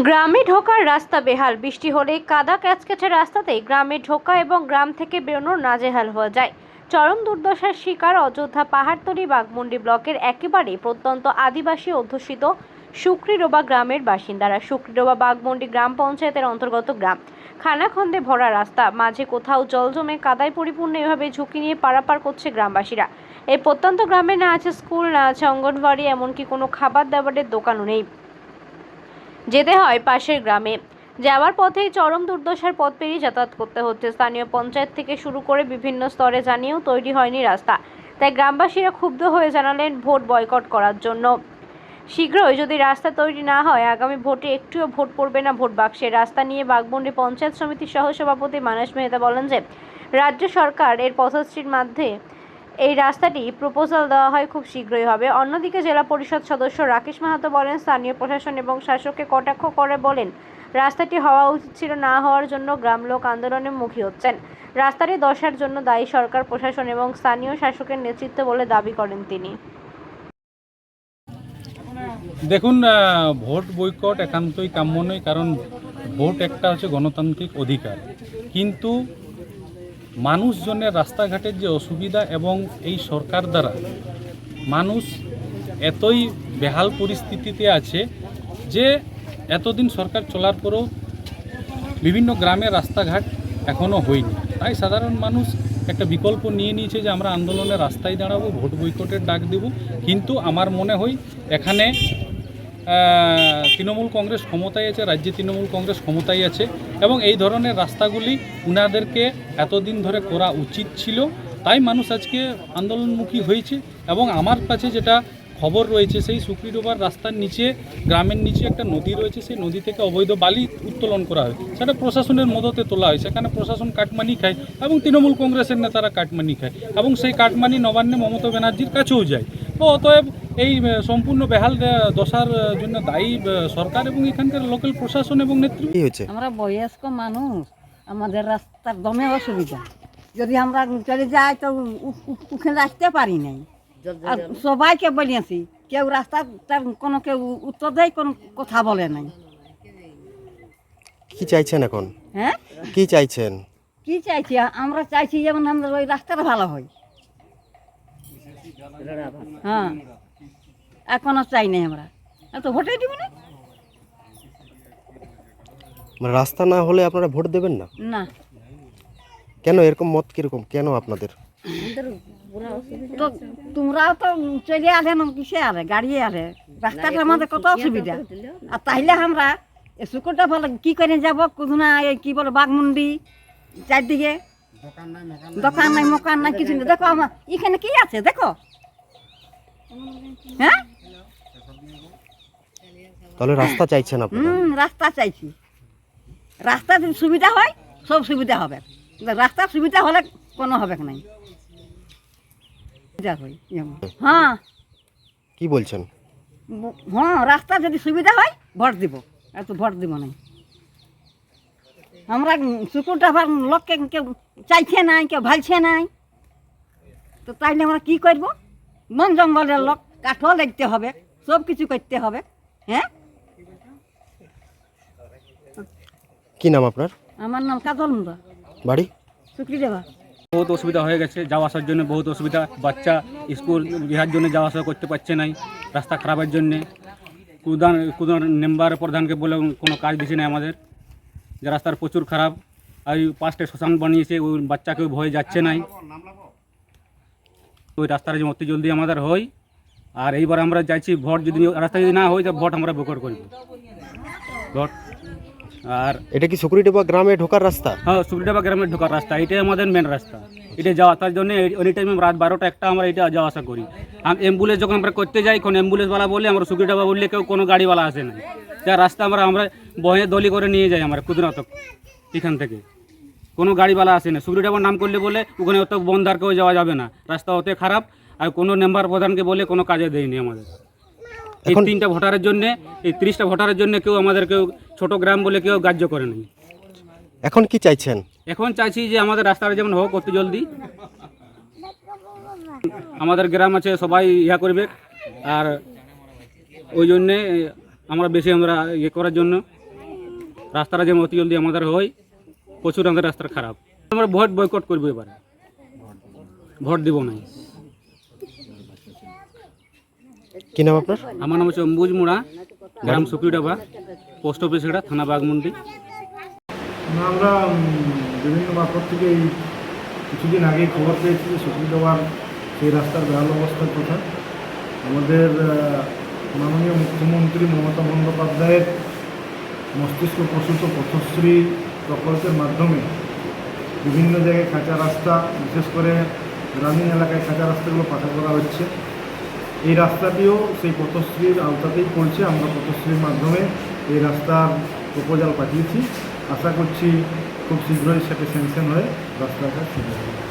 গ্রামে ঢোকার রাস্তা বেহাল। বৃষ্টি হলে কাদা ক্যাচক্যাচে রাস্তাতেই গ্রামে ঢোকা এবং গ্রাম থেকে বেরোনোর নাজেহাল হয়ে যায়। চরম দুর্দশার শিকার অযোধ্যা পাহাড়তলী বাঘমুন্ডি ব্লকের একেবারে প্রত্যন্ত আদিবাসী অধ্যুষিত শুকরিডোবা গ্রামের বাসিন্দারা। শুকরিডোবা বাঘমুন্ডি গ্রাম পঞ্চায়েতের অন্তর্গত গ্রাম। খানাখন্দে ভরা রাস্তা, মাঝে কোথাও জল জমে কাদায় পরিপূর্ণ। এভাবে ঝুঁকি নিয়ে পারাপার করছে গ্রামবাসীরা। এই প্রত্যন্ত গ্রামে না আছে স্কুল, না আছে অঙ্গনওয়াড়ি, এমনকি কোনো খাবার দাবারের দোকানও নেই। যেতে হয় পাশের গ্রামে। যাওয়ার পথেই চরম দুর্দশার পথ পেরিয়ে যাতায়াত করতে হচ্ছে। স্থানীয় পঞ্চায়েত থেকে শুরু করে বিভিন্ন স্তরে জানিয়েও তৈরি হয়নি রাস্তা। তাই গ্রামবাসীরা ক্ষুব্ধ হয়ে জানালেন ভোট বয়কট করার জন্য। শীঘ্রই যদি রাস্তা তৈরি না হয় আগামী ভোটে একটুও ভোট পড়বে না ভোট বাক্সে। রাস্তা নিয়ে বাঘমুন্ডি পঞ্চায়েত সমিতির সহসভাপতি মানস মেহতা বলেন যে রাজ্য সরকার এর পথশ্রীর মধ্যে এই রাস্তাটি প্রপোজাল দেওয়া হয়, খুব শীঘ্রই হবে। অন্যদিকে জেলা পরিষদ সদস্য রাকেশ মাহাতো বলেন, স্থানীয় প্রশাসন এবং শাসককে কটাক্ষ করে বলেন রাস্তাটি হওয়া উচিত ছিল, না হওয়ার জন্য গ্রাম লোক আন্দোলনের মুখী হচ্ছেন। রাস্তাটি দশার জন্য দায়ী সরকার, প্রশাসন এবং স্থানীয় শাসকের নেতৃত্ব বলে দাবি করেন তিনি। দেখুন, ভোট বয়কট একান্তই কাম্য নয়, কারণ ভোট একটা হচ্ছে গণতান্ত্রিক অধিকার। কিন্তু মানুষজনের রাস্তাঘাটের যে অসুবিধা এবং এই সরকার দ্বারা মানুষ এতই বেহাল পরিস্থিতিতে আছে যে এতদিন সরকার চলার পরেও বিভিন্ন গ্রামের রাস্তাঘাট এখনও হয়নি। তাই সাধারণ মানুষ একটা বিকল্প নিয়ে নিয়েছে যে আমরা আন্দোলনের রাস্তায় দাঁড়াবো, ভোট বয়কটের ডাক দেব। কিন্তু আমার মনে হয় এখানে তৃণমূল কংগ্রেস ক্ষমতায় আছে, রাজ্যে তৃণমূল কংগ্রেস ক্ষমতায় আছে এবং এই ধরনের রাস্তাগুলি উনাদেরকে এতদিন ধরে করা উচিত ছিল। তাই মানুষ আজকে আন্দোলনমুখী হয়েছে। এবং আমার কাছে যেটা খবর রয়েছে, সেই শুকরিডোবার রাস্তার নিচে, গ্রামের নিচে একটা নদী রয়েছে। সেই নদী থেকে অবৈধ বালি উত্তোলন করা হয়, সেটা প্রশাসনের মদতে তোলা হয়। সেখানে প্রশাসন কাটমানি খায় এবং তৃণমূল কংগ্রেসের নেতারা কাটমানি খায় এবং সেই কাটমানি নবান্নে মমতা ব্যানার্জির কাছেও যায়। তো অতএব এই সম্পূর্ণ বেহাল দশার জন্য দায়ী সরকার এবং এখানকার লোকাল প্রশাসন এবং নেতৃত্ব। আমরা বয়স্ক মানুষ, আমাদের রাস্তার দমে অসুবিধা। যদি আমরা চলে যাই তো ওখানে আসতে পারি নাই। আর সবাইকে বলিয়েছি, কেউ রাস্তা তার কোনো কেউ উত্তর দেয়, কোনো কথা বলে নাই। কি চাইছেন এখন? হ্যাঁ, কি চাইছেন? কি চাইছি? আমরা চাইছি যেমন আমরা ওই রাস্তাটা ভালো হয়। হ্যাঁ, এখনো চাই নাই আমরা, তো ভোটে দিব না। রাস্তা না হলে আপনারা ভোট দেবেন না? না। কেন এরকম মত কিরকম, কেন আপনাদের? তো তোমরাও তো চলে আসে না, কিসে আরে গাড়ি আরে, রাস্তাটা আমাদের কত অসুবিধা। আর তাইলে আমরা শুকুরটা ভালো কি করে যাবো? কোথাও কি বলে বাঘমুন্ডি চারদিকে দোকান নাই, মকান নাই, কিছু নেই। দেখো আমার এখানে কি আছে দেখো। হ্যাঁ, তাহলে রাস্তা চাইছেন আপনারা? রাস্তা চাইছি। রাস্তা যদি সুবিধা হয় সব সুবিধা হবে, রাস্তার সুবিধা হলে কোনো হবে নাই। হ্যাঁ, কি বলছেন? হ্যাঁ, রাস্তা যদি সুবিধা হয় ভোট দিব, এত ভোট দিব নাই। আমরা শুকুরটা লোককে কেউ চাইছে নাই, কেউ ভালছে নাই। তো তাইলে আমরা কি করব? বন জঙ্গলের লোক, কাঠও লাগতে হবে, সব কিছু করতে হবে। হ্যাঁ, কি নাম আপনার? আমার নাম কাজল মুন্ডা, বাড়ি শুকরিডোবা। বহুত অসুবিধা হয়ে গেছে, যাওয়া আসার জন্য বহুত অসুবিধা। বাচ্চা স্কুল বিহার জন্য যাওয়া আসা করতে পারছে নাই, রাস্তা খারাপের জন্যে। কুদান মেম্বার প্রধানকে বলে কোনো কাজ দিচ্ছে না আমাদের, যে রাস্তার প্রচুর খারাপ। আর 5টে শ্মশান বানিয়েছে, ওই বাচ্চাকেও ভয়ে যাচ্ছে নাই। ওই রাস্তাটা যে অতি জলদি আমাদের হয়। আর এইবার আমরা চাইছি ভোট যদি রাস্তা যদি না হয় তো ভোট আমরা বয়কট করব, ভোট। আর এটা কি শুকরিডোবা গ্রামে ঢোকার রাস্তা? হ্যাঁ, শুকরিডোবা গ্রামের ঢোকার রাস্তা, এটাই আমাদের মেন রাস্তা। এটা যাওয়া তার জন্য এনি টাইম রাত 12টা-1টা আমরা এটা যাওয়া আসা করি। অ্যাম্বুলেন্স যখন আমরা করতে যাই, কোনো অ্যাম্বুলেন্সওয়ালা বলে আমরা শুকরিডোবা বললে কেউ কোনো গাড়িওয়ালা আসে না। যা রাস্তা আমরা বয়ে দলি করে নিয়ে যাই আমরা কুদরাতক, এখান থেকে কোনো গাড়িওয়ালা আসে না। শুকরিডোবার নাম করলে বলে ওখানে অত বন্ধার কেউ যাওয়া যাবে না, রাস্তা অত খারাপ। আর কোনো মেম্বার প্রধানকে বলে কোনো কাজে দেয়নি আমাদের। এই 3টা ভোটারের জন্য, এই 30টা ভোটারের জন্য কেউ আমাদের কেউ ছোট গ্রাম বলে কেউ গ্রাহ্য করে নাই। এখন কি চাইছেন? এখন চাইছি যে আমাদের রাস্তাটা যেমন হোক অতি জলদি। আমাদের গ্রাম আছে, সবাই ইয়া করবে। আর ওই জন্যে আমরা বেশি ইয়ে করার জন্য রাস্তাটা যেমন অতি জলদি আমাদের হয়, প্রচুর আমাদের রাস্তা খারাপ। আমরা ভোট বয়কট করবো, এবারে ভোট দিব না। কি নাম আপনার? আমার নাম হচ্ছে অম্বুজ মুড়া, গ্রাম সুকিডাবা, পোস্ট অফিস এটা, থানা বাগমুন্ডি। আমরা বিভিন্ন মারফত থেকে এই কিছুদিন আগে খবর পেয়েছি যে সুকিডাবার সেই রাস্তার বেহাল অবস্থার কথা। আমাদের মাননীয় মুখ্যমন্ত্রী মমতা বন্দ্যোপাধ্যায়ের মস্তিষ্ক প্রসূত পথশ্রী প্রকল্পের মাধ্যমে বিভিন্ন জায়গায় কাঁচা রাস্তা, বিশেষ করে গ্রামীণ এলাকায় কাঁচা রাস্তাগুলো পাকা করা হচ্ছে। এই রাস্তাটিও সেই পথশ্রীর আওতাতেই পড়ছে। আমরা পথশ্রীর মাধ্যমে এই রাস্তার প্রপোজাল পাঠিয়েছি। আশা করছি খুব শীঘ্রই সেটা স্যাংশন হয়ে রাস্তাটা শুরু হবে।